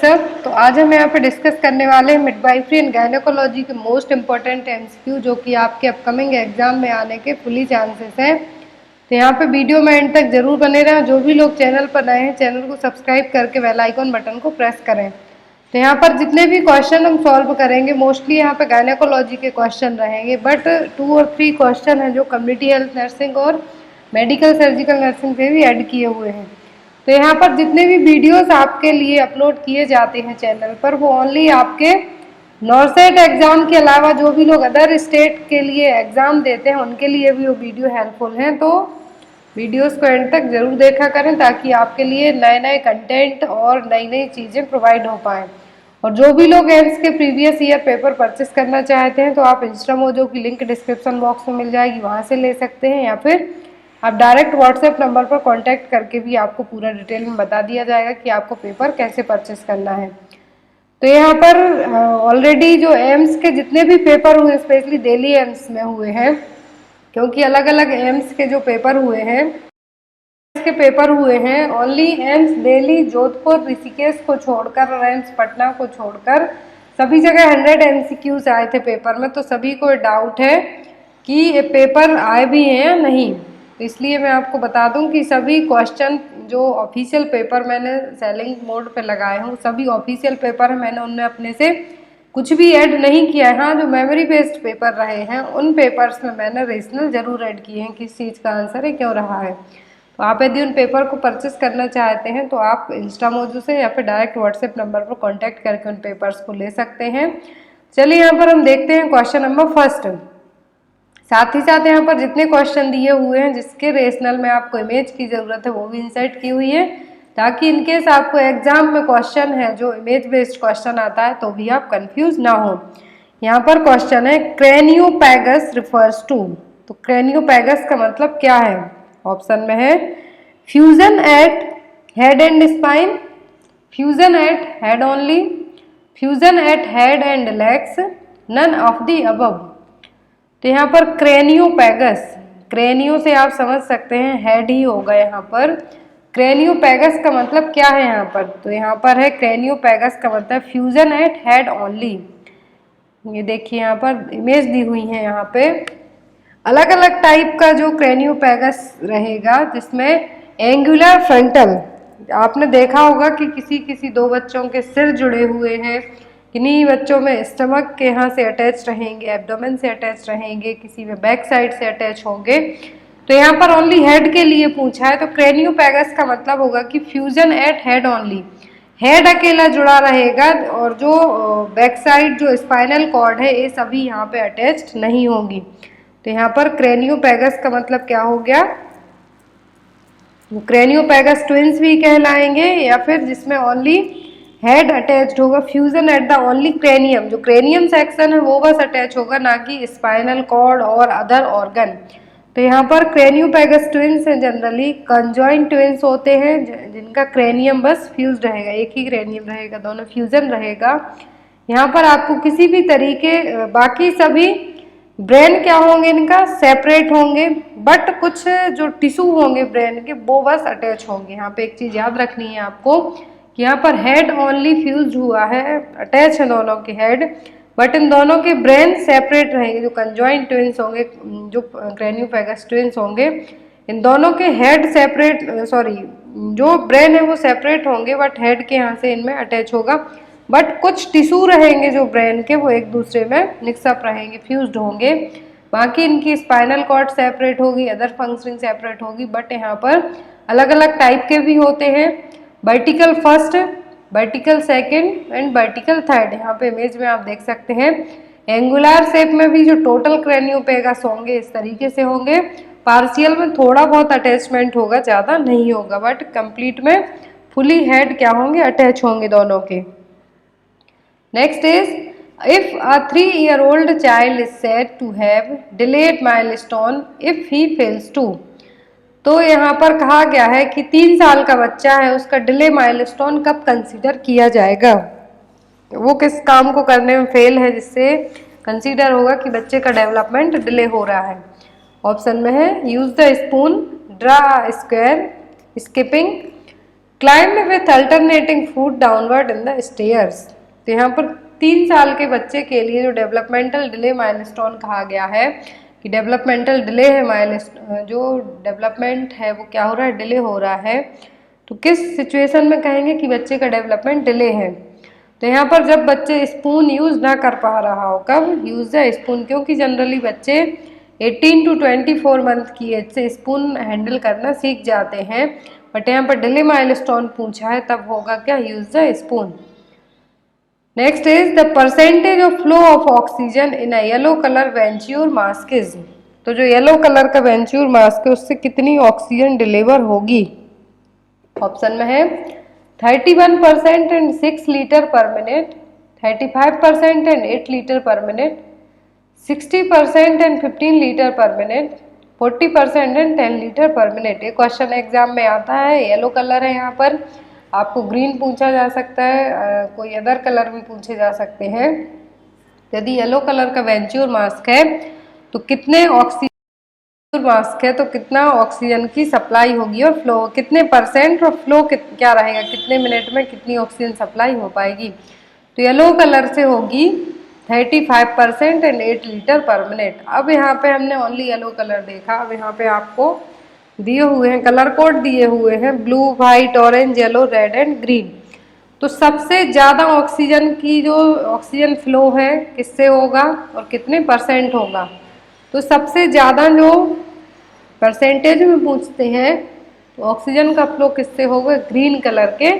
सब। तो आज हम यहाँ पे डिस्कस करने वाले हैं मिडवाइफरी एंड गायनेकोलॉजी के मोस्ट इंपॉर्टेंट एमसीक्यू जो कि आपके अपकमिंग एग्जाम में आने के फुली चांसेस हैं। तो यहाँ पे वीडियो में एंड तक जरूर बने रहें। जो भी लोग चैनल पर नए हैं चैनल को सब्सक्राइब करके बेल आइकन बटन को प्रेस करें। तो यहाँ पर जितने भी क्वेश्चन हम सॉल्व करेंगे मोस्टली यहाँ पे गायनेकोलॉजी के क्वेश्चन रहेंगे, बट 2 और 3 क्वेश्चन हैं जो कम्युनिटी हेल्थ नर्सिंग और मेडिकल सर्जिकल नर्सिंग से भी ऐड किए हुए हैं। तो यहाँ पर जितने भी वीडियोस आपके लिए अपलोड किए जाते हैं चैनल पर वो ओनली आपके नॉर्सेट एग्जाम के अलावा जो भी लोग अदर स्टेट के लिए एग्जाम देते हैं उनके लिए भी वो वीडियो हेल्पफुल हैं। तो वीडियोस को एंड तक जरूर देखा करें ताकि आपके लिए नए नए कंटेंट और नई नई चीज़ें प्रोवाइड हो पाएँ। और जो भी लोग एम्स के प्रीवियस ईयर पेपर परचेस करना चाहते हैं तो आप इंस्टामोजो की लिंक डिस्क्रिप्शन बॉक्स में मिल जाएगी, वहाँ से ले सकते हैं, या फिर आप डायरेक्ट व्हाट्सएप नंबर पर कांटेक्ट करके भी आपको पूरा डिटेल में बता दिया जाएगा कि आपको पेपर कैसे परचेस करना है। तो यहाँ पर ऑलरेडी जो एम्स के जितने भी पेपर हुए स्पेशली दिल्ली एम्स में हुए हैं, क्योंकि अलग अलग एम्स के जो पेपर हुए हैं ओनली एम्स दिल्ली, जोधपुर, ऋषिकेश को छोड़कर और एम्स पटना को छोड़कर सभी जगह 100 MCQs आए थे पेपर में। तो सभी को डाउट है कि ये पेपर आए भी हैं या नहीं, तो इसलिए मैं आपको बता दूं कि सभी क्वेश्चन जो ऑफिशियल पेपर मैंने सेलिंग मोड पे लगाए हैं सभी ऑफिशियल पेपर है, मैंने उनमें अपने से कुछ भी ऐड नहीं किया है। हाँ, जो मेमोरी बेस्ड पेपर रहे हैं उन पेपर्स में मैंने रीजनल जरूर ऐड किए हैं किस चीज़ का आंसर है क्यों रहा है। तो आप यदि उन पेपर को परचेस करना चाहते हैं तो आप इंस्टामोजो से या फिर डायरेक्ट व्हाट्सएप नंबर पर कॉन्टैक्ट करके उन पेपर्स को ले सकते हैं। चलिए यहाँ पर हम देखते हैं क्वेश्चन नंबर फर्स्ट। साथ ही साथ यहाँ पर जितने क्वेश्चन दिए हुए हैं जिसके रेशनल में आपको इमेज की ज़रूरत है वो भी इंसर्ट की हुई है, ताकि इनकेस आपको एग्जाम में क्वेश्चन है जो इमेज बेस्ड क्वेश्चन आता है तो भी आप कंफ्यूज ना हो। यहाँ पर क्वेश्चन है क्रेनियोपैगस रिफर्स टू। तो क्रेनियोपैगस का मतलब क्या है? ऑप्शन में है fusion at head and spine, fusion at head only, fusion at head and legs, none of the above. तो यहाँ पर क्रेनियोपैगस, क्रेनियो से आप समझ सकते हैं हेड ही होगा यहाँ पर। क्रेनियोपैगस का मतलब क्या है यहाँ पर? तो यहाँ पर है क्रेनियोपैगस का मतलब फ्यूजन एट हेड ओनली। ये देखिए यहाँ पर इमेज दी हुई है, यहाँ पे अलग अलग टाइप का जो क्रेनियोपैगस रहेगा जिसमें एंगुलर फ्रंटल, आपने देखा होगा कि किसी 2 बच्चों के सिर जुड़े हुए हैं, किन्हीं बच्चों में स्टमक के यहाँ से अटैच रहेंगे, एब्डोमेन से अटैच रहेंगे, किसी में बैक साइड से अटैच होंगे। तो यहाँ पर ओनली हेड के लिए पूछा है, तो क्रेनियोपैगस का मतलब होगा कि fusion at head only, head अकेला जुड़ा रहेगा और जो बैक साइड जो स्पाइनल कॉर्ड है ये सभी यहाँ पे अटैच्ड नहीं होंगी। तो यहाँ पर क्रेनियोपैगस का मतलब क्या हो गया? क्रेनियोपैगस ट्विंस भी कहलाएंगे, या फिर जिसमें ओनली हेड अटैच्ड होगा, fusion at the only cranium, जो क्रेनियम सेक्शन है वो बस अटैच होगा, ना कि स्पाइनल कॉर्ड और अदर ऑर्गन। तो यहाँ पर क्रेनियोपैगस ट्विंस हैं, जनरली कंजॉइंट ट्विंस होते हैं जिनका क्रेनियम बस फ्यूज रहेगा, एक ही क्रेनियम रहेगा, दोनों फ्यूजन रहेगा। यहाँ पर आपको किसी भी तरीके, बाकी सभी ब्रेन क्या होंगे इनका सेपरेट होंगे, बट कुछ जो टिश्यू होंगे ब्रेन के वो बस अटैच होंगे। यहाँ पे एक चीज याद रखनी है आपको कि यहाँ पर हेड ओनली फ्यूज हुआ है, अटैच है दोनों के हेड, बट इन दोनों के ब्रेन सेपरेट रहेंगे। जो कंजॉइंट ट्विंस होंगे, जो क्रेनियोपैगस ट्विंस होंगे, इन दोनों के हेड सेपरेट, जो ब्रेन है वो सेपरेट होंगे बट हेड के यहाँ से इनमें अटैच होगा, बट कुछ टिश्यू रहेंगे जो ब्रेन के वो एक दूसरे में मिक्सअप रहेंगे, फ्यूज्ड होंगे। बाकी इनकी स्पाइनल कॉर्ड सेपरेट होगी, अदर फंक्शनिंग सेपरेट होगी, बट यहाँ पर अलग अलग टाइप के भी होते हैं, vertical first, vertical second and vertical third. यहाँ पे इमेज में आप देख सकते हैं एंगुलर शेप में भी जो टोटल क्रेनियोपैगस होंगे इस तरीके से होंगे, पार्शियल में थोड़ा बहुत अटैचमेंट होगा, ज़्यादा नहीं होगा, बट कंप्लीट में फुली हेड क्या होंगे, अटैच होंगे दोनों के। Next is if a 3-year-old child is said to have delayed milestone if he fails to। तो यहाँ पर कहा गया है कि 3 साल का बच्चा है, उसका डिले माइलस्टोन कब कंसीडर किया जाएगा, वो किस काम को करने में फेल है जिससे कंसीडर होगा कि बच्चे का डेवलपमेंट डिले हो रहा है। ऑप्शन में है use the spoon, draw square, skipping, climb with alternating food downward in the stairs. तो यहाँ पर 3 साल के बच्चे के लिए जो डेवलपमेंटल डिले माइलस्टोन कहा गया है कि डेवलपमेंटल डिले है, जो डेवलपमेंट है वो क्या हो रहा है, डिले हो रहा है। तो किस सिचुएशन में कहेंगे कि बच्चे का डेवलपमेंट डिले है? तो यहाँ पर जब बच्चे स्पून यूज ना कर पा रहा हो, कब यूज द स्पून, क्योंकि जनरली बच्चे 18 to 24 मंथ की एज से स्पून हैंडल करना सीख जाते हैं, बट यहाँ पर डिले माइलस्टोन पूछा है, तब होगा क्या, use the spoon. Next is the percentage of flow of oxygen in a yellow colour venturi mask is. तो जो येलो कलर का वेंच्यूर मास्क है उससे कितनी ऑक्सीजन डिलीवर होगी? ऑप्शन में है 31% एंड 6 लीटर पर मिनट, 35% एंड 8 लीटर पर मिनट, 60% एंड 15 लीटर पर मिनट, 40% एंड 10 लीटर पर मिनट। ये क्वेश्चन एग्जाम में आता है। येलो कलर है, यहाँ पर आपको ग्रीन पूछा जा सकता है, कोई अदर कलर भी पूछे जा सकते हैं। यदि येलो कलर का वेंच्यूर मास्क है तो कितने ऑक्सीजन मास्क है तो कितना ऑक्सीजन की सप्लाई होगी और फ्लो कितने परसेंट और फ्लो क्या रहेगा, कितने मिनट में कितनी ऑक्सीजन सप्लाई हो पाएगी? तो येलो कलर से होगी 35% एंड 8 लीटर पर मिनट। अब यहाँ पे हमने ओनली येलो कलर देखा, अब यहाँ पे आपको दिए हुए हैं कलर कोड, दिए हुए हैं blue, white, orange, yellow, red and green. तो सबसे ज़्यादा ऑक्सीजन की जो ऑक्सीजन फ्लो है किससे होगा और कितने परसेंट होगा? तो सबसे ज़्यादा जो परसेंटेज में पूछते हैं तो ऑक्सीजन का फ्लो किससे होगा? ग्रीन कलर के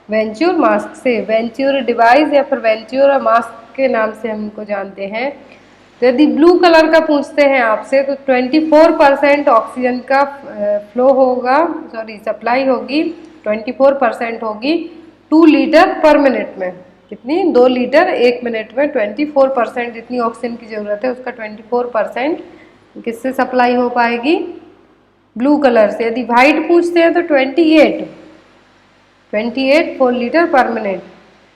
वेंच्यूर मास्क से। वेंच्यूर डिवाइस या फिर वेंच्यूर मास्क के नाम से हम इनको जानते हैं। तो यदि ब्लू कलर का पूछते हैं आपसे तो 24% ऑक्सीजन का फ्लो होगा, सॉरी सप्लाई होगी, 24% होगी 2 लीटर पर मिनट में। कितनी? 2 लीटर 1 मिनट में। 24% जितनी ऑक्सीजन की जरूरत है उसका 24% किससे सप्लाई हो पाएगी? ब्लू कलर से। यदि व्हाइट पूछते हैं तो 28 4 लीटर पर मिनट।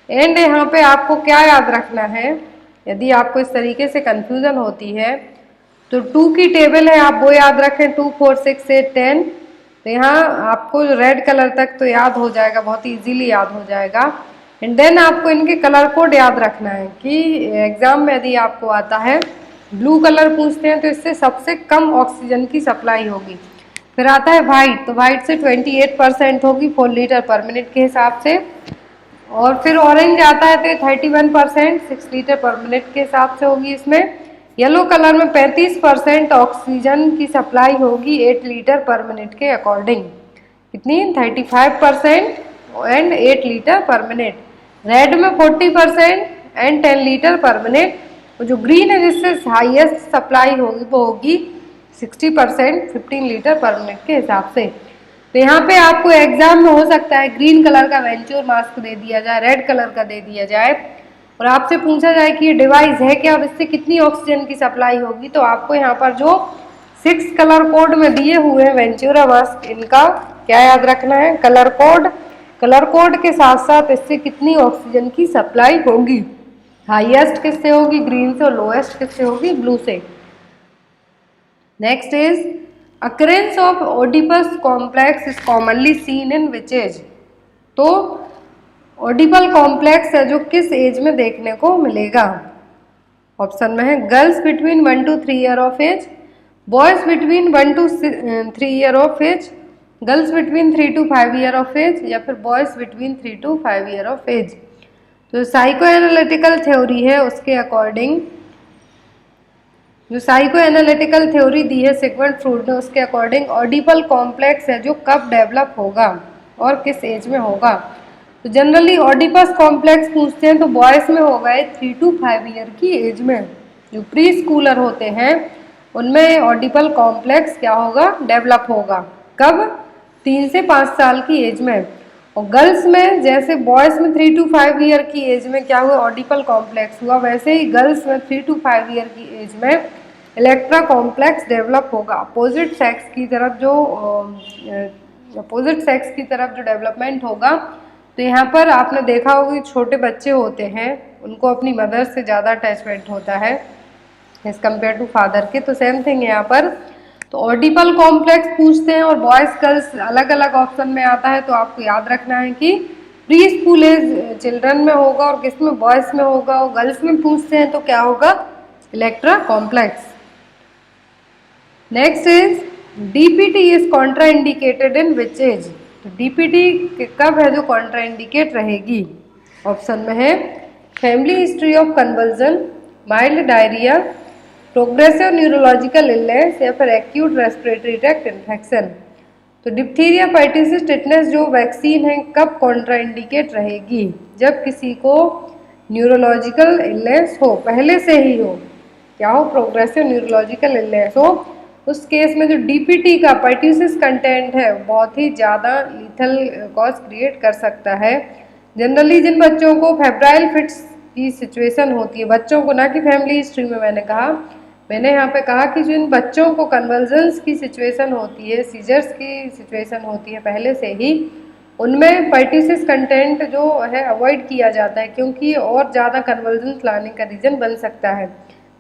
एंड यहाँ पे आपको क्या याद रखना है, यदि आपको इस तरीके से कंफ्यूजन होती है तो 2 की टेबल है, आप वो याद रखें, 2 4 6 8 10। तो यहाँ आपको रेड कलर तक तो याद हो जाएगा, बहुत इजीली याद हो जाएगा। एंड देन आपको इनके कलर कोड याद रखना है कि एग्जाम में यदि आपको आता है ब्लू कलर पूछते हैं तो इससे सबसे कम ऑक्सीजन की सप्लाई होगी। फिर आता है व्हाइट, तो व्हाइट से 28% होगी 4 लीटर पर मिनट के हिसाब से। और फिर ऑरेंज आता है तो 31% 6 लीटर पर मिनट के हिसाब से होगी इसमें। येलो कलर में 35% ऑक्सीजन की सप्लाई होगी 8 लीटर पर मिनट के अकॉर्डिंग। कितनी? 35% एंड 8 लीटर पर मिनट। रेड में 40% एंड 10 लीटर पर मिनट। जो ग्रीन है जिससे हाईएस्ट सप्लाई होगी वो होगी 60% 15 लीटर पर मिनट के हिसाब से। तो यहाँ पे आपको एग्जाम में हो सकता है ग्रीन कलर का वेंच्योर मास्क दे दिया जाए, रेड कलर का दे दिया जाए और आपसे पूछा जाए कि ये डिवाइस है क्या और इससे कितनी ऑक्सीजन की सप्लाई होगी। तो आपको यहाँ पर जो 6 कलर कोड में दिए हुए हैं वेंच्योरा मास्क, इनका क्या याद रखना है? Colour code. कलर कोड के साथ साथ इससे कितनी ऑक्सीजन की सप्लाई होगी, हाईएस्ट किससे होगी? ग्रीन से, और लोएस्ट किससे होगी? ब्लू से। Next is occurrence of Oedipus complex is commonly seen in which age. तो ओडिपल कॉम्प्लेक्स है जो किस एज में देखने को मिलेगा? ऑप्शन में है girls between 1 to 3 year of age, boys between 1 to 3 year of age, girls between 3 to 5 year of age, या फिर boys between 3 to 5 year of age. तो साइको एनालिटिकल थ्योरी है उसके अकॉर्डिंग, जो साइको एनालिटिकल थ्योरी दी है Sigmund Freud ने, उसके according ऑडिपल complex है जो कब डेवलप होगा और किस एज में होगा। तो जनरली ऑडिपस कॉम्प्लेक्स पूछते हैं तो बॉयज में होगा 3 to 5 ईयर की एज में। जो प्री स्कूलर होते हैं उनमें ऑडिपल कॉम्प्लेक्स क्या होगा? डेवलप होगा। कब? 3 से 5 साल की एज में। और गर्ल्स में जैसे बॉयज़ में 3 to 5 ईयर की एज में क्या हुआ? ऑडिपल कॉम्प्लेक्स हुआ, वैसे ही गर्ल्स में 3 to 5 ईयर की एज में इलेक्ट्रा कॉम्प्लेक्स डेवलप होगा। अपोजिट सेक्स की तरफ जो डेवलपमेंट होगा। तो यहाँ पर आपने देखा होगा कि छोटे बच्चे होते हैं उनको अपनी मदर से ज़्यादा अटैचमेंट होता है एज कम्पेयर टू फादर के। तो सेम थिंग यहाँ पर तो ऑडिपल कॉम्प्लेक्स पूछते हैं और बॉयज गर्ल्स अलग अलग ऑप्शन में आता है, तो आपको याद रखना है कि प्री स्कूल एज चिल्ड्रन में होगा और किस में, बॉयज में होगा, और गर्ल्स में पूछते हैं तो क्या होगा, electra complex. Next is DPT is contraindicated in which age. तो डीपीटी कब है जो कॉन्ट्रा इंडिकेट रहेगी? ऑप्शन में है family history of conversion, mild diarrhoea, progressive neurological illness या फिर एक्यूट रेस्पिरेटरी ट्रैक्ट इन्फेक्शन। तो डिप्थीरिया, पर्टिसिस, टिटनेस जो वैक्सीन है कब कॉन्ट्रा इंडिकेट रहेगी? जब किसी को न्यूरोलॉजिकल इलनेस हो, पहले से ही हो, क्या हो, प्रोग्रेसिव न्यूरोलॉजिकल इलनेस हो, उस केस में जो डीपीटी का पर्ट्यूसिस कंटेंट है बहुत ही ज़्यादा लीथल कॉज क्रिएट कर सकता है। जनरली जिन बच्चों को फेब्राइल फिट्स की सिचुएशन होती है, बच्चों को, ना कि फैमिली हिस्ट्री में मैंने यहाँ पे कहा कि जिन बच्चों को कन्वर्जन्स की सिचुएशन होती है, सीजर्स की सिचुएशन होती है पहले से ही, उनमें पर्ट्यूसिस कंटेंट जो है अवॉइड किया जाता है, क्योंकि और ज़्यादा कन्वर्जन्स लाने का रीज़न बन सकता है।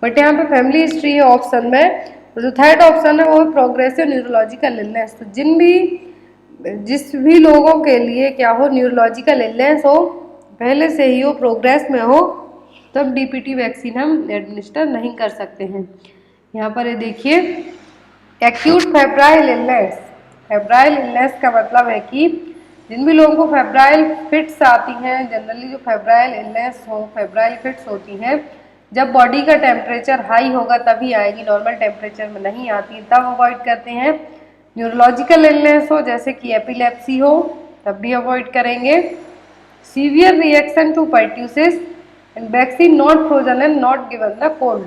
बट यहाँ पे फैमिली हिस्ट्री है ऑप्शन में, तो जो थर्ड ऑप्शन है वो है प्रोग्रेसिव न्यूरोलॉजिकल इलनेस। तो जिस भी लोगों के लिए क्या हो, न्यूरोलॉजिकल इलनेस हो, पहले से ही हो, प्रोग्रेस में हो, तब डीपीटी वैक्सीन हम एडमिनिस्टर नहीं कर सकते हैं। यहाँ पर ये देखिए, acute febrile illness. Febrile illness का मतलब है कि जिन भी लोगों को फेब्राइल फिट्स आती हैं, जनरली जो फेब्राइल इलनेस हो, फेब्राइल फिट्स होती हैं, जब बॉडी का टेम्परेचर हाई होगा तभी आएगी, नॉर्मल टेम्परेचर में नहीं आती, तब अवॉइड करते हैं। न्यूरोलॉजिकल इलनेस हो जैसे कि एपिलेप्सी हो, तब भी अवॉइड करेंगे। Severe reaction to pertussis and vaccine not frozen and not given the cold.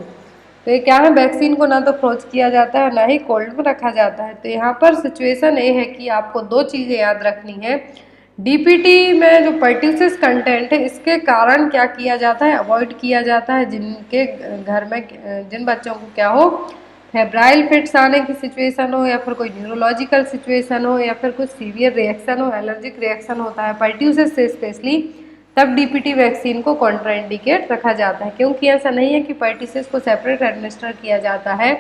तो ये क्या है, वैक्सीन को ना तो फ्रोज किया जाता है ना ही कोल्ड में रखा जाता है। तो यहाँ पर सिचुएशन ये है कि आपको दो चीज़ें याद रखनी है। डीपीटी में जो पर्ट्यूसिस कंटेंट है, इसके कारण क्या किया जाता है, अवॉइड किया जाता है। जिनके घर में, जिन बच्चों को क्या हो, फेब्राइल फिट्स आने की सिचुएशन हो, या फिर कोई न्यूरोलॉजिकल सिचुएशन हो, या फिर कुछ सीवियर रिएक्शन हो, एलर्जिक रिएक्शन होता है पर्ट्यूसिस से स्पेशली, तब डीपीटी वैक्सीन को कॉन्ट्राइंडिकेट रखा जाता है। क्योंकि ऐसा नहीं है कि पर्ट्यूसिस को सेपरेट एडमिनिस्टर किया जाता है।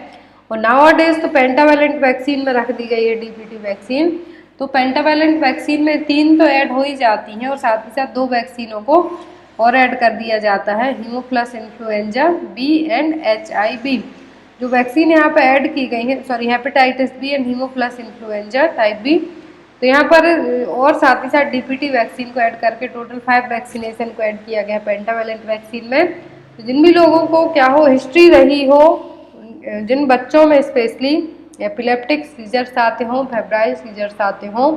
और नाउअडेज तो पेंटावैलेंट वैक्सीन में रख दी गई है डीपीटी वैक्सीन। तो पेंटावैलेंट वैक्सीन में 3 तो ऐड हो ही जाती हैं, और साथ ही साथ 2 वैक्सीनों को और ऐड कर दिया जाता है, haemophilus influenza B and HIV। जो वैक्सीन यहाँ पे ऐड की गई है, sorry, hepatitis B and haemophilus influenza type B. तो यहाँ पर और साथ ही साथ डीपीटी वैक्सीन को ऐड करके टोटल 5 वैक्सीनेशन को ऐड किया गया पेंटावैलेंट वैक्सीन में। तो जिन भी लोगों को क्या हो, हिस्ट्री रही हो, जिन बच्चों में स्पेशली एपिलेप्टिक सीजर्स आते हों, फेब्राइल सीजर्स आते हों,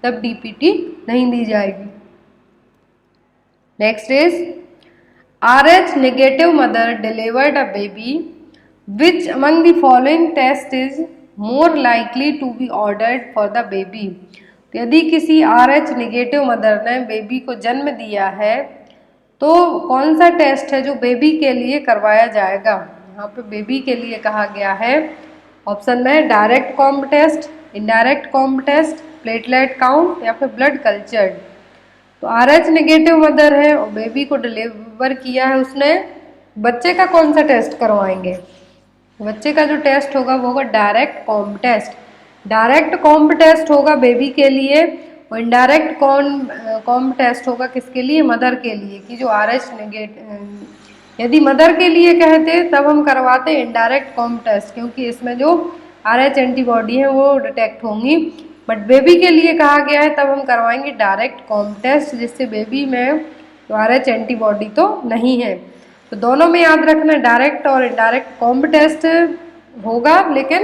तब डीपीटी नहीं दी जाएगी। Next is RH negative mother delivered a baby, which among the following test is more likely to be ordered for the baby। तो यदि किसी RH नेगेटिव मदर ने बेबी को जन्म दिया है, तो कौन सा टेस्ट है जो बेबी के लिए करवाया जाएगा? यहाँ पे बेबी के लिए कहा गया है, ऑप्शन में है direct Coombs test, indirect Coombs test, platelet count या फिर ब्लड कल्चर। तो RH नेगेटिव मदर है और बेबी को डिलीवर किया है उसने, बच्चे का कौन सा टेस्ट करवाएंगे? बच्चे का जो टेस्ट होगा वो होगा direct Coombs test. Direct Coombs test होगा बेबी के लिए, और इनडायरेक्ट कॉम्ब टेस्ट होगा किसके लिए? मदर के लिए। कि जो RH नेगेटिव, यदि मदर के लिए कहते तब हम करवाते इनडायरेक्ट कॉम्ब टेस्ट, क्योंकि इसमें जो RH एंटीबॉडी है वो डिटेक्ट होंगी। बट बेबी के लिए कहा गया है तब हम करवाएंगे डायरेक्ट कॉम्ब टेस्ट, जिससे बेबी में तो RH एंटीबॉडी तो नहीं है। तो दोनों में याद रखना, डायरेक्ट और इनडायरेक्ट कॉम्ब टेस्ट होगा, लेकिन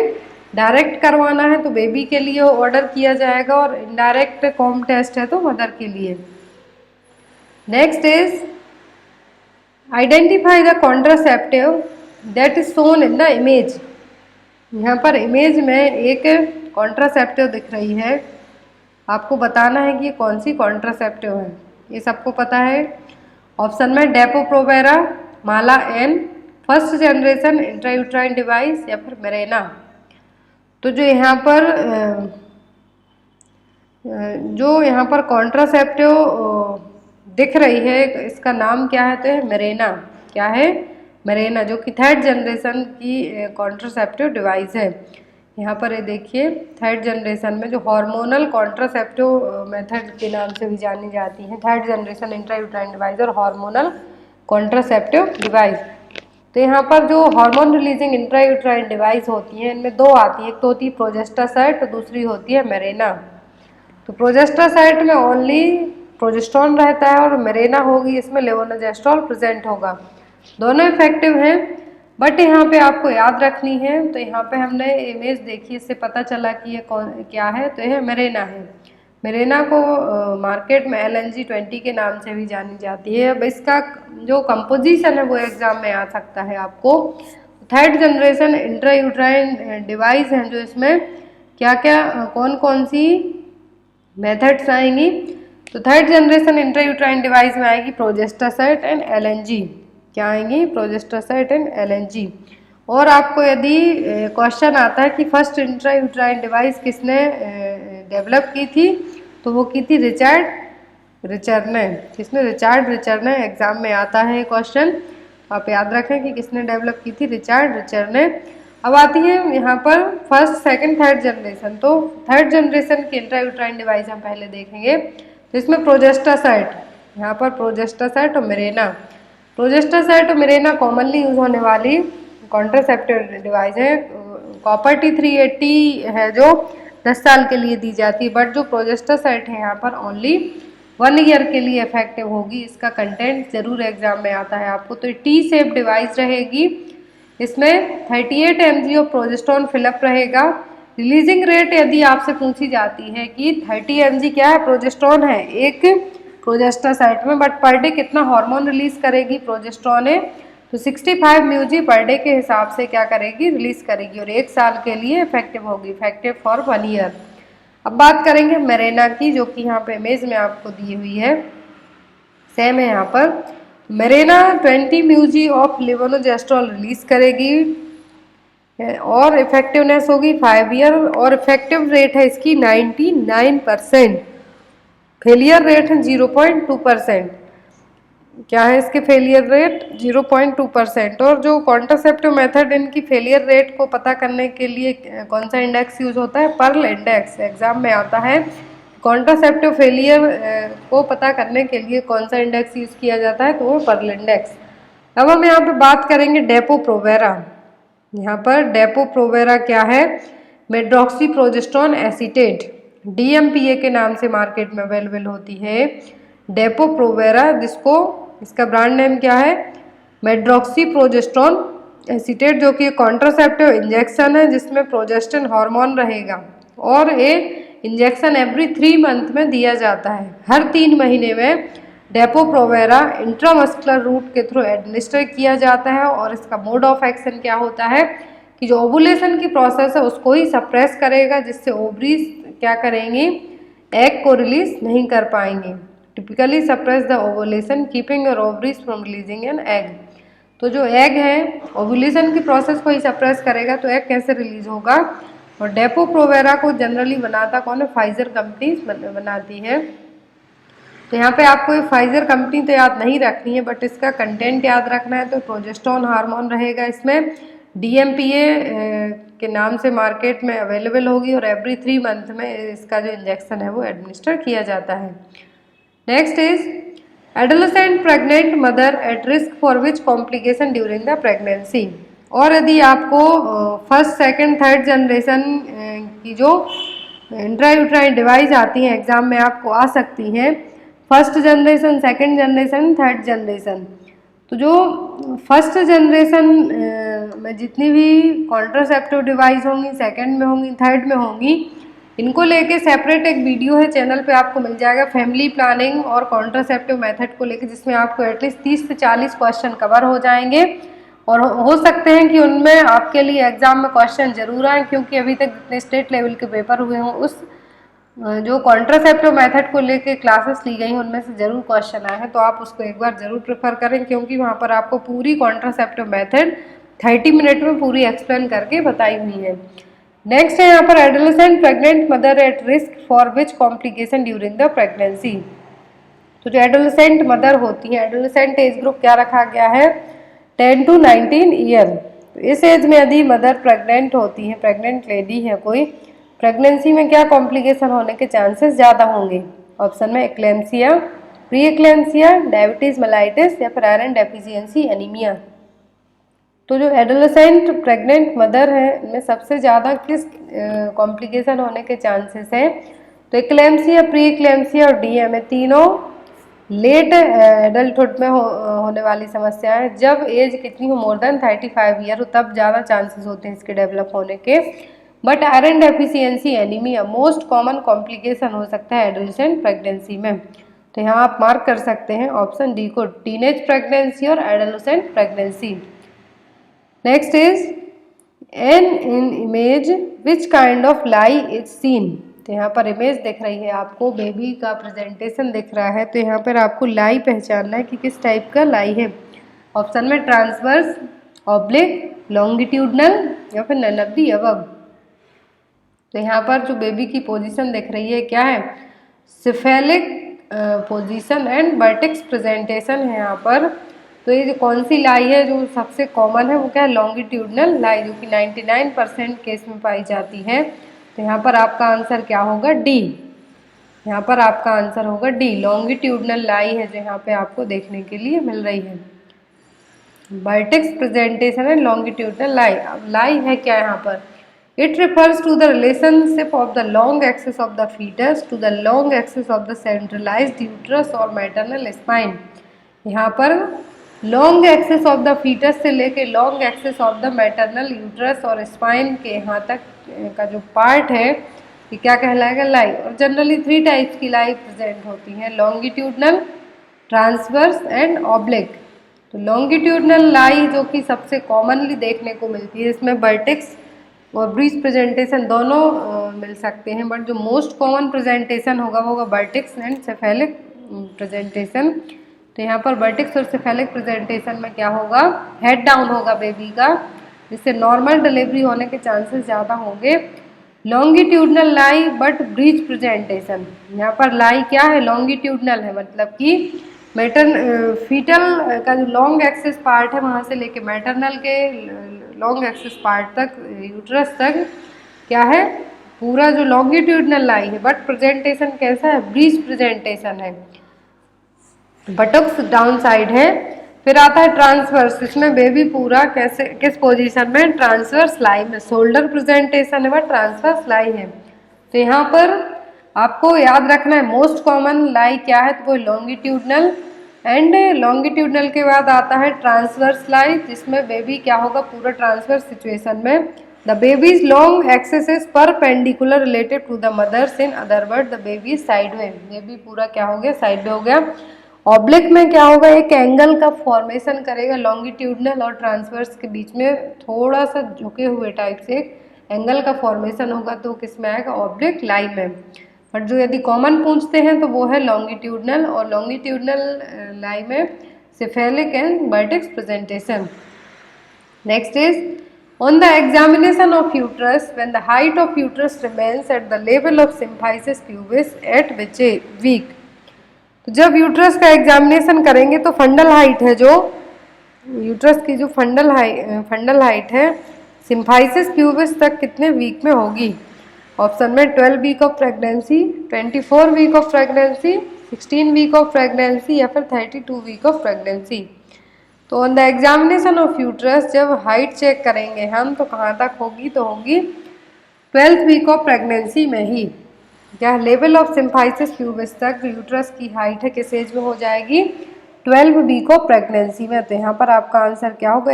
डायरेक्ट करवाना है तो बेबी के लिए ऑर्डर किया जाएगा, और इनडायरेक्ट कॉम्ब टेस्ट है तो मदर के लिए। Next is identify the contraceptive that is shown in the image. यहाँ पर इमेज में एक कॉन्ट्रासेप्टिव दिख रही है, आपको बताना है कि ये कौन सी कॉन्ट्रासेप्टिव है। ये सबको पता है। ऑप्शन में Depo Provera, Mala N, first generation intrauterine device या फिर मेरेना। तो जो यहाँ पर कॉन्ट्रासेप्टिव दिख रही है, इसका नाम क्या है? तो है मेरेना। क्या है? मेरेना, जो कि 3rd जनरेशन की कॉन्ट्रासेप्टिव डिवाइस है। यहाँ पर ये देखिए थर्ड जनरेशन में जो हार्मोनल कॉन्ट्रासेप्टिव मेथड के नाम से भी जानी जाती है, थर्ड जनरेशन इंट्रायूट्राइन डिवाइस और हार्मोनल कॉन्ट्रासेप्टिव डिवाइस। तो यहाँ पर जो हार्मोन रिलीजिंग इंट्रायूट्राइन डिवाइस होती हैं इनमें दो आती है, एक तो होती है प्रोजेस्टासाइट और दूसरी होती है मेरेना। तो प्रोजेस्टासाइट में ओनली प्रोजेस्टेरॉन रहता है और मेरेना होगी इसमें लेवोनोजेस्ट्रॉल प्रेजेंट होगा। दोनों इफेक्टिव हैं, बट यहाँ पे आपको याद रखनी है। तो यहाँ पे हमने इमेज देखी, इससे पता चला कि ये कौन क्या है, तो यह मेरेना है। मेरेना को मार्केट में LNG-20 के नाम से भी जानी जाती है। अब इसका जो कंपोजिशन है वो एग्जाम में आ सकता है आपको। थर्ड जनरेशन इंट्रायूट्राइन डिवाइस हैं जो इसमें क्या क्या कौन कौन सी मेथड्स आएंगी। तो थर्ड जनरेशन इंट्रायूट्राइन डिवाइस में आएगी प्रोजेस्टासाइट एंड LNG। क्या आएंगी? प्रोजेस्टासाइट एंड LNG। और आपको यदि क्वेश्चन आता है कि फर्स्ट इंट्रायूट्राइन डिवाइस किसने डेवलप की थी, तो वो की थी रिचर्ड रिचर ने। किसने? रिचर्ड रिचर ने। एग्जाम में आता है क्वेश्चन, आप याद रखें कि किसने डेवलप की थी, रिचर्ड रिचर ने। अब आती है यहाँ पर फर्स्ट सेकंड थर्ड जनरेशन। तो थर्ड जनरेशन की इंट्रायूट्राइन डिवाइस हम पहले देखेंगे। तो इसमें प्रोजेस्टासाइट, यहाँ पर प्रोजेस्टासाइट और मेरेना। प्रोजेस्टासाइट और मेरेना कॉमनली यूज होने वाली कॉन्ट्रासेप्टिव डिवाइस है। कॉपर T380 है जो 10 साल के लिए दी जाती है, बट जो प्रोजेस्टासाइट है यहाँ पर ओनली 1 ईयर के लिए इफेक्टिव होगी। इसका कंटेंट जरूर एग्जाम में आता है आपको। तो टी शेप डिवाइस रहेगी, इसमें 38 mg ऑफ प्रोजेस्टेरॉन फिलअप रहेगा। रिलीजिंग रेट यदि आपसे पूछी जाती है कि 30 mg क्या है, प्रोजेस्टेरॉन है एक प्रोजेस्टासाइट में, बट पर डे कितना हार्मोन रिलीज करेगी प्रोजेस्टेरॉन है, तो 65 mg पर डे के हिसाब से क्या करेगी, रिलीज करेगी और 1 साल के लिए इफेक्टिव होगी, इफेक्टिव फॉर 1 ईयर। अब बात करेंगे मेरेना की, जो कि यहाँ पे इमेज में आपको दी हुई है, सेम है यहाँ पर। Marina 20 mg of levonorgestrel release करेगी और इफेक्टिवनेस होगी 5 ईयर और इफेक्टिव रेट है इसकी 99%। फेलियर रेट है 0.2%। क्या है इसके फेलियर रेट? 0.2%। और जो कॉन्ट्रासेप्टिव मेथड इनकी फेलियर रेट को पता करने के लिए कौन सा इंडेक्स यूज होता है? Perl index. एग्जाम में आता है कॉन्ट्रासेप्टिव फेलियर को पता करने के लिए कौन सा इंडेक्स यूज किया जाता है, तो वो पर्ल इंडेक्स। अब हम यहाँ पे बात करेंगे डेपो प्रोवेरा। यहाँ पर डेपो प्रोवेरा क्या है? मेड्रॉक्सीप्रोजेस्टेरॉन एसीटेट, DMPA के नाम से मार्केट में अवेलेबल होती है डेपो प्रोवेरा, जिसको इसका ब्रांड नेम क्या है? मेड्रॉक्सीप्रोजेस्टेरॉन एसीटेट, जो कि कॉन्ट्रासेप्टिव इंजेक्शन है जिसमें प्रोजेस्टेरॉन हार्मोन रहेगा और ये इंजेक्शन एवरी 3 मंथ में दिया जाता है। हर 3 महीने में डेपो प्रोवेरा इंट्रामस्कुलर रूट के थ्रू एडमिनिस्टर किया जाता है और इसका मोड ऑफ एक्शन क्या होता है कि जो ओवुलेशन की प्रोसेस है उसको ही सप्रेस करेगा, जिससे ओवरीज क्या करेंगी, एग को रिलीज नहीं कर पाएंगे। Typically suppress the ovulation keeping your ovaries from releasing an egg. तो जो एग है ओवुलेशन की प्रोसेस को ही सप्रेस करेगा, तो एग कैसे रिलीज होगा? और डेपो प्रोवेरा को जनरली बनाता कौन है? फाइजर कंपनी बनाती है। तो यहाँ पे आपको फाइजर कंपनी तो याद नहीं रखनी है, बट इसका कंटेंट याद रखना है। तो प्रोजेस्टेरॉन हार्मोन रहेगा इसमें, DMPA के नाम से मार्केट में अवेलेबल होगी और एवरी 3 मंथ में इसका जो इंजेक्शन है वो एडमिनिस्टर किया जाता है। Next is adolescent pregnant mother at risk for which complication during the pregnancy. और यदि आपको फर्स्ट सेकंड थर्ड जनरेशन की जो इंट्रायूट्राइन डिवाइस आती हैं एग्जाम में आपको आ सकती हैं, first generation, second generation, third generation. तो जो फर्स्ट जनरेशन में जितनी भी कॉन्ट्रासेप्टिव डिवाइस होंगी, सेकंड में होंगी, थर्ड में होंगी, इनको लेके सेपरेट एक वीडियो है चैनल पे आपको मिल जाएगा, फैमिली प्लानिंग और कॉन्ट्रासेप्टिव मेथड को लेके, जिसमें आपको एटलीस्ट 30 से 40 क्वेश्चन कवर हो जाएंगे और हो सकते हैं कि उनमें आपके लिए एग्जाम में क्वेश्चन जरूर आए, क्योंकि अभी तक जितने स्टेट लेवल के पेपर हुए हों उस जो कॉन्ट्रासेप्टिव मेथड को लेके क्लासेस ली गई उनमें से जरूर क्वेश्चन आए हैं। तो आप उसको एक बार जरूर प्रेफर करें, क्योंकि वहाँ पर आपको पूरी कॉन्ट्रासेप्टिव मेथड 30 मिनट में पूरी एक्सप्लेन करके बताई हुई है। नेक्स्ट है यहाँ पर adolescent pregnant mother at risk for which complication during the pregnancy. तो जो एडोलेसेंट मदर होती है, एडोलेसेंट एज ग्रुप क्या रखा गया है? 10 to 19 ईयर। तो इस एज में यदि मदर प्रेग्नेंट होती है, प्रेग्नेंट लेडी है कोई, प्रेगनेंसी में क्या कॉम्प्लिकेशन होने के चांसेस ज़्यादा होंगे? ऑप्शन में eclampsia, pre eclampsia, diabetes mellitus या फिर आयरन डेफिशिएंसी एनीमिया। तो जो एडोलेसेंट प्रेग्नेंट मदर है इनमें सबसे ज़्यादा किस कॉम्प्लिकेशन होने के चांसेस हैं? तो एक्लेम्सिया, प्री एक्लेम्सिया और डीएम तीनों लेट एडल्टहुड में होने वाली समस्या है। जब एज कितनी हो, मोर देन 35 ईयर हो, तब ज़्यादा चांसेस होते हैं इसके डेवलप होने के। But iron deficiency anaemia most common complication हो सकता है एडोलेसेंट प्रेगनेंसी में। तो यहाँ आप मार्क कर सकते हैं ऑप्शन डी को, टीनेज प्रेगनेंसी और adolescent pregnancy. Next is an in image which kind of lie is seen. तो यहाँ पर इमेज दिख रही है आपको, बेबी का प्रेजेंटेशन दिख रहा है, तो यहाँ पर आपको लाई पहचानना है कि किस टाइप का लाई है। ऑप्शन में ट्रांसवर्स, ऑब्लिक, लॉन्गिट्यूडनल या फिर नन ऑफ द अबव। तो यहाँ पर जो बेबी की पोजीशन दिख रही है क्या है? Cephalic position and vertex presentation है यहाँ पर। तो ये जो कौन सी लाई है जो सबसे कॉमन है वो क्या है? लॉन्गिट्यूडनल लाई, जो कि 99% केस में पाई जाती है। तो यहाँ पर आपका आंसर क्या होगा? डी। यहाँ पर आपका आंसर होगा डी, लॉन्गिट्यूडनल लाई है जो यहाँ पे आपको देखने के लिए मिल रही है। वर्टेक्स प्रेजेंटेशन है लॉन्गिट्यूडनल लाई। अब लाई है क्या यहाँ पर? It refers to the relationship of the long axis of the fetus to the long axis of the centralized uterus or maternal spine। यहाँ पर long axis of the foetus से लेके long axis of the maternal uterus और spine के यहाँ तक का जो पार्ट है ये क्या कहलाएगा? लाई। और जनरली 3 टाइप्स की लाई प्रेजेंट होती है, लॉन्गिट्यूडनल, ट्रांसवर्स एंड ऑब्लिक। तो लॉन्गिट्यूडनल लाई जो कि सबसे कॉमनली देखने को मिलती है, इसमें वर्टेक्स और ब्रीच प्रेजेंटेशन दोनों मिल सकते हैं, बट जो मोस्ट कॉमन प्रेजेंटेशन होगा वो होगा वर्टेक्स एंड सेफेलिक प्रेजेंटेशन। तो यहाँ पर वर्टेक्स और सेफेलिक प्रेजेंटेशन में क्या होगा? हेड डाउन होगा बेबी का, जिससे नॉर्मल डिलीवरी होने के चांसेस ज़्यादा होंगे। Longitudinal lie but breech presentation, यहाँ पर लाई क्या है? लॉन्गिट्यूडनल है, मतलब कि फीटल का जो लॉन्ग एक्सिस पार्ट है वहाँ से लेके मैटरनल के लॉन्ग एक्सिस पार्ट तक, यूट्रस तक क्या है? पूरा जो लॉन्गिट्यूडनल लाई है, बट प्रेजेंटेशन कैसा है? ब्रीच प्रेजेंटेशन है, बटक्स डाउन साइड है। फिर आता है ट्रांसवर्स, इसमें बेबी पूरा कैसे किस पोजीशन में? ट्रांसवर्स लाई में, शोल्डर प्रेजेंटेशन है वह ट्रांसवर्स लाई है। तो यहाँ पर आपको याद रखना है मोस्ट कॉमन लाई क्या है? तो वो लॉन्गिट्यूडनल, एंड लॉन्गिट्यूडनल के बाद आता है ट्रांसवर्स लाई, जिसमें बेबी क्या होगा? पूरा ट्रांसवर्स सिचुएशन में the baby's long axis is perpendicular related to the mother's, in other word the baby side में, बेबी पूरा क्या हो गया? साइड में हो गया। ऑब्लिक में क्या होगा? एक एंगल का फॉर्मेशन करेगा लॉन्गिट्यूडनल और ट्रांसवर्स के बीच में, थोड़ा सा झुके हुए टाइप से एंगल का फॉर्मेशन होगा, तो किस में आएगा? ऑब्लिक लाई में। बट जो यदि कॉमन पूछते हैं तो वो है लॉन्गिट्यूडनल, और लॉन्गिट्यूडनल लाई में cephalic and vertex presentation. Next is on the examination of uterus when the height of uterus remains at the level of symphysis pubis at which week. तो जब यूट्रस का एग्जामिनेशन करेंगे तो फंडल height है, जो uterus की जो फंडल हाइट है सिम्फाइसिस प्यूबिस तक कितने वीक में होगी? ऑप्शन में 12 week of pregnancy, 24 week of pregnancy, 16 week of pregnancy या फिर 32 वीक ऑफ प्रेगनेंसी। तो on the examination of uterus जब हाइट चेक करेंगे हम तो कहाँ तक होगी? तो होगी 12th वीक ऑफ प्रेगनेंसी में ही। क्या लेवल ऑफ सिम्फाइसिस प्यूबिस तक यूट्रस की हाइट है किस एज में हो जाएगी? 12 वीक ऑफ प्रेगनेंसी में। तो यहाँ पर आपका आंसर क्या होगा?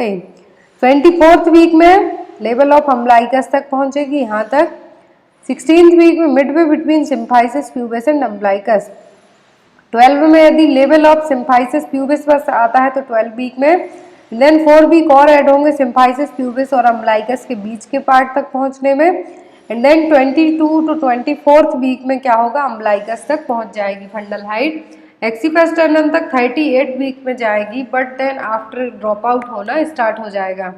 24th वीक में लेवल ऑफ अम्ब्लाइकस तक पहुँचेगी यहाँ तक। 16th वीक में Midway between symphysis pubis and umbilicus. 12 में यदि लेवल ऑफ सिम्फाइसिस प्यूबिस बस आता है तो 12 वीक में, देन 4 वीक और ऐड होंगे सिम्फाइसिस प्यूबिस और अम्ब्लाइकस के बीच के पार्ट तक पहुंचने में, and then 22 to 24th week में क्या होगा? अम्ब्लाइकस तक पहुंच जाएगी फंडल हाइट। एक्सीफेस्टर्नम तक 38 वीक में जाएगी, but then after drop out होना स्टार्ट हो जाएगा।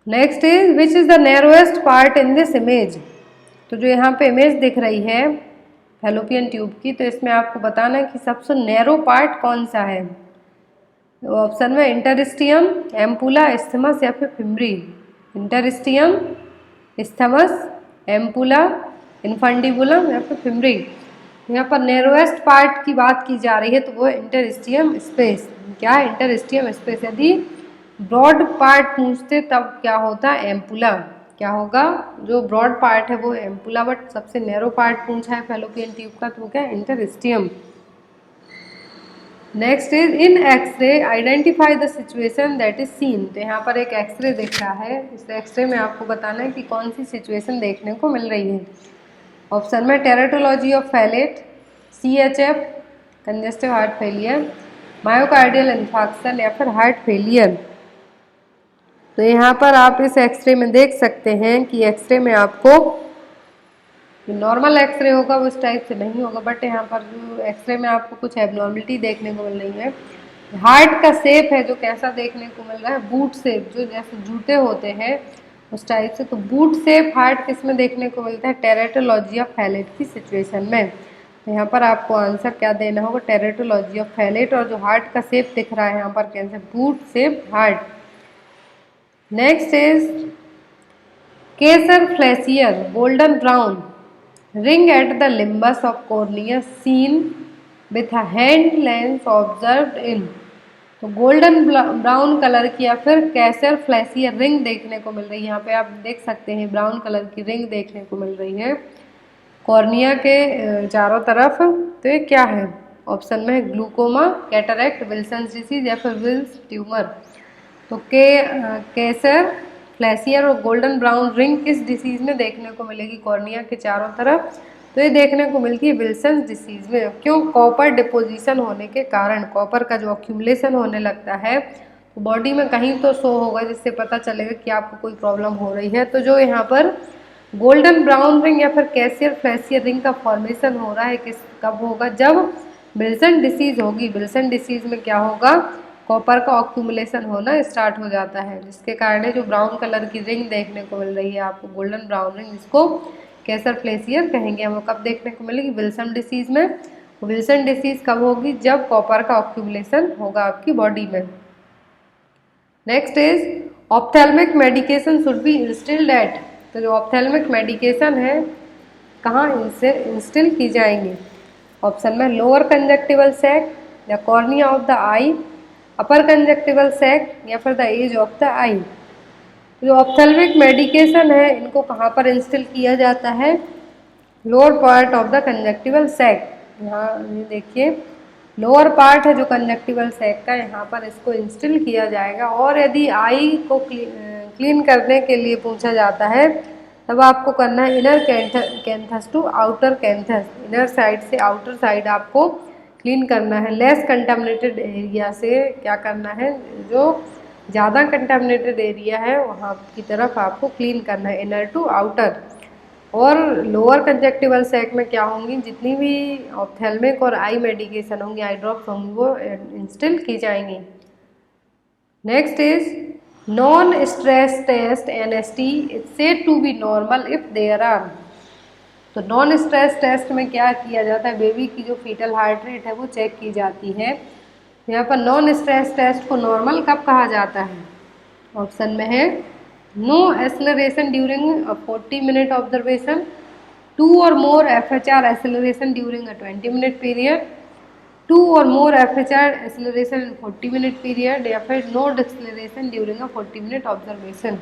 Next is which is the narrowest part in this image. तो जो यहाँ पे इमेज दिख रही है फैलोपियन ट्यूब की, तो इसमें आपको बताना है कि सबसे नैरो पार्ट कौन सा है। ऑप्शन में इंटरस्टियम, एम्पुला, इस्थमस या फिर फिम्बरी। इंटरस्टियम, इस्थमस, एम्पुला, इन्फंडिबुलम या फिर फिम्बरी। यहाँ पर नैरोएस्ट पार्ट की बात की जा रही है तो वो इंटरस्टियम स्पेस। क्या है? इंटरस्टियम स्पेस। यदि ब्रॉड पार्ट पूछते तब क्या होता? एम्पुला। क्या होगा? जो ब्रॉड पार्ट है वो एम्पुला, बट सबसे नैरो पार्ट पूछा है फैलोपियन ट्यूब का तो क्या? Interstitium. Next is in X ray identify the situation that is seen. तो यहाँ पर एक एक्सरे दिख रहा है, इस एक्सरे में आपको बताना है कि कौन सी सिचुएशन देखने को मिल रही है। ऑप्शन में tetralogy of Fallot, CHF, congestive heart failure, myocardial infarction या फिर हार्ट फेलियर। तो यहाँ पर आप इस एक्सरे में देख सकते हैं कि एक्सरे में आपको नॉर्मल एक्सरे होगा वो इस टाइप से नहीं होगा, बट यहाँ पर जो एक्सरे में आपको कुछ एबनॉर्मलिटी देखने को मिल रही है। हार्ट का शेप है जो कैसा देखने को मिल रहा है? बूट शेप, जो जैसे जूते होते हैं उस टाइप से। तो बूट शेप हार्ट किस में देखने को मिलता है? टेरेटोलॉजी ऑफ फैलेट की सिचुएशन में। तो यहाँ पर आपको आंसर क्या देना होगा? Tetralogy of Fallot. और जो हार्ट का शेप दिख रहा है यहाँ पर कैसे? Boot shape heart. Next is Kayser Fleischer golden brown ring at the limbus of cornea seen with a hand lens observed in। तो गोल्डन ब्राउन कलर की या फिर कैसर फ्लैशियर रिंग देखने को मिल रही है। यहाँ पे आप देख सकते हैं ब्राउन कलर की रिंग देखने को मिल रही है कॉर्निया के चारों तरफ। तो ये क्या है? ऑप्शन में है ग्लूकोमा, कैटरैक्ट, विल्सन्स डिसीज या फिर विल्स ट्यूमर। तो केसर फ्लैशियर और गोल्डन ब्राउन रिंग किस डिसीज में देखने को मिलेगी कॉर्निया के चारों तरफ? तो ये देखने को मिलती है विल्सन्स डिसीज में। क्यों? कॉपर डिपोजिशन होने के कारण, कॉपर का जो अक्यूमुलेशन होने लगता है तो बॉडी में कहीं तो शो होगा जिससे पता चलेगा कि आपको कोई प्रॉब्लम हो रही है। तो जो यहाँ पर गोल्डन ब्राउन रिंग या फिर कैसियर फ्लैशियर रिंग का फॉर्मेशन हो रहा है कब होगा? जब विल्सन डिसीज होगी। विल्सन डिसीज में क्या होगा? कॉपर का ऑक्यूमुलेशन होना स्टार्ट हो जाता है, जिसके कारण जो ब्राउन कलर की रिंग देखने को मिल रही है आपको गोल्डन ब्राउन रिंग, जिसको कैसर फ्लैशियर कहेंगे। वो कब देखने को मिलेगी? विल्सन डिसीज में। विल्सन डिसीज कब होगी? जब कॉपर का ऑक्यूमुलेशन होगा आपकी बॉडी में। Next is ophthalmic medication should be instilled at. तो जो ऑप्थेल्मिक मेडिकेशन है कहाँ इनसे इंस्टिल की जाएंगी? ऑप्शन में लोअर कंजक्टिवल सैक या cornea of the eye, upper conjunctival sac या फिर the edge of the eye. जो ऑप्थेल्मिक मेडिकेशन है इनको कहाँ पर इंस्टिल किया जाता है? Lower part of the conjunctival sac. यहाँ ये देखिए लोअर पार्ट है जो कंजक्टिवल सैक का, यहाँ पर इसको इंस्टिल किया जाएगा। और यदि आई को क्लीन करने के लिए पूछा जाता है तब आपको करना है inner canthus to outer canthus, inner side से आउटर साइड आपको क्लीन करना है। लेस कंटामिनेटेड एरिया से क्या करना है? जो ज़्यादा कंटामिनेटेड एरिया है वहाँ की तरफ आपको क्लीन करना है, इनर टू आउटर। और लोअर कंजक्टिवल सैक में क्या होंगी? जितनी भी ऑप्थेल्मिक और आई मेडिकेशन होंगी, आई ड्रॉप्स होंगी, वो इंस्टिल की जाएंगी। Next is non stress test NST is said to be normal if there are. तो नॉन स्ट्रेस टेस्ट में क्या किया जाता है? बेबी की जो फीटल हार्ट रेट है वो चेक की जाती है। यहाँ पर नॉन स्ट्रेस टेस्ट को नॉर्मल कब कहा जाता है? ऑप्शन में है no acceleration during 40 minute observation, 2 और more FHR acceleration during 20 minute period, 2 और more FHR acceleration 40 minute period, या फिर no acceleration during 40 minute observation.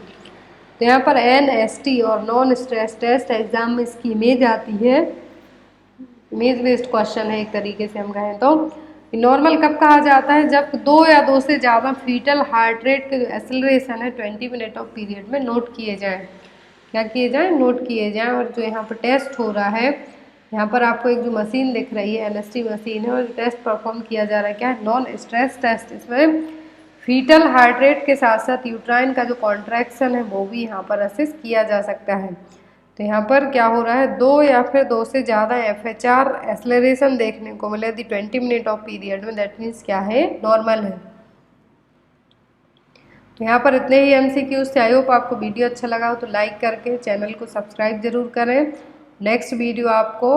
तो यहाँ पर NST और नॉन स्ट्रेस टेस्ट एग्जाम में इसकी इमेज आती है, इमेज बेस्ड क्वेश्चन है एक तरीके से हम कहें तो। नॉर्मल कब कहा जाता है? जब 2 या 2 से ज़्यादा फीटल हार्ट रेट के एक्सेलरेशन है 20 मिनट ऑफ पीरियड में नोट किए जाएँ। क्या किए जाएँ? नोट किए जाएँ। और जो यहाँ पर टेस्ट हो रहा है, यहाँ पर आपको एक जो मशीन दिख रही है NST मशीन है, और टेस्ट परफॉर्म किया जा रहा है क्या है? Non stress test. इसमें फीटल हार्ट रेट के साथ साथ यूट्राइन का जो कॉन्ट्रैक्शन है वो भी यहाँ पर असेस किया जा सकता है। तो यहाँ पर क्या हो रहा है? 2 या फिर 2 से ज़्यादा FHR एक्सेलरेशन देखने को मिले यदि 20 मिनट ऑफ पीरियड में, दैट मीन्स क्या है? नॉर्मल है। तो यहाँ पर इतने ही MCQs थे। आई होप आपको वीडियो अच्छा लगा हो तो लाइक करके चैनल को सब्सक्राइब जरूर करें। नेक्स्ट वीडियो आपको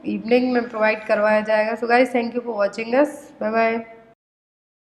इवनिंग में प्रोवाइड करवाया जाएगा। So guys, thank you for watching us. Bye bye.